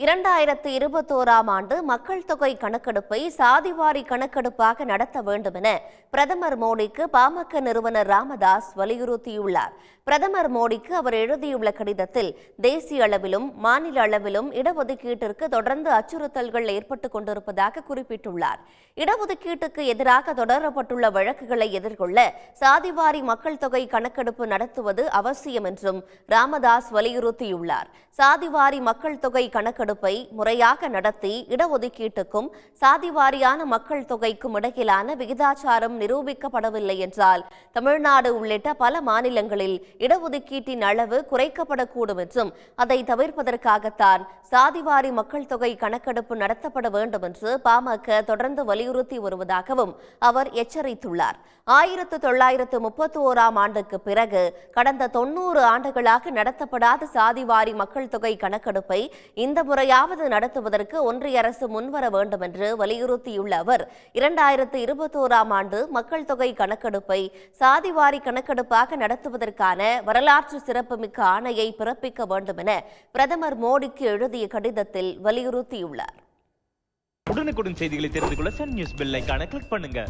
2021ஆம் ஆண்டு மக்கள் தொகை கணக்கெடுப்பை சாதிவாரி கணக்கெடுப்பாக நடத்த வேண்டும் என பிரதமர் மோடிக்கு பாமக நிறுவனர் ராமதாஸ் வலியுறுத்தியுள்ளார். பிரதமர் மோடிக்கு அவர் எழுதியுள்ள கடிதத்தில் தேசிய அளவிலும் மாநில அளவிலும் இடஒதுக்கீட்டிற்கு தொடர்ந்து அச்சுறுத்தல்கள் ஏற்பட்டுக் கொண்டிருப்பதாக குறிப்பிட்டுள்ளார். இடஒதுக்கீட்டுக்கு எதிராக தொடரப்பட்டுள்ள வழக்குகளை எதிர்கொள்ள சாதிவாரி மக்கள் தொகை கணக்கெடுப்பு நடத்துவது அவசியம் என்றும் ராமதாஸ் வலியுறுத்தியுள்ளார். சாதிவாரி மக்கள் தொகை கணக்கெடுப்பை முறையாக நடத்தி இடஒதுக்கீட்டுக்கும் சாதிவாரியான மக்கள் தொகைக்கும் இடையிலான விகிதாச்சாரம் நிரூபிக்கப்படவில்லை என்றால் தமிழ்நாடு உள்ளிட்ட பல மாநிலங்களில் இடஒதுக்கீட்டின் அளவு குறைக்கப்படக்கூடும் என்றும் அதை தவிர்ப்பதற்காகத்தான் சாதிவாரி மக்கள் தொகை கணக்கெடுப்பு நடத்தப்பட வேண்டும் என்று பாமக தொடர்ந்து வலியுறுத்தி வருவதாகவும் அவர் எச்சரித்துள்ளார். 1931ஆம் ஆண்டுக்கு பிறகு கடந்த 90 ஆண்டுகளாக நடத்தப்படாத சாதிவாரி மக்கள் தொகை கணக்கெடுப்பை இந்த முறையாவது நடத்துவதற்கு ஒன்றிய அரசு முன்வர வேண்டும் என்று வலியுறுத்தியுள்ள அவர் 2021ஆம் ஆண்டு மக்கள் தொகை கணக்கெடுப்பை சாதிவாரி கணக்கெடுப்பாக நடத்துவதற்கான வரலாற்று சிறப்புமிக்க ஆணையை பிறப்பிக்க வேண்டும் என பிரதமர் மோடிக்கு எழுதிய கடிதத்தில் வலியுறுத்தியுள்ளார். உடனுக்குடன் செய்திகளை தெரிந்து கொள்ள சன் நியூஸ் பெல் ஐகானை கிளிக் பண்ணுங்க.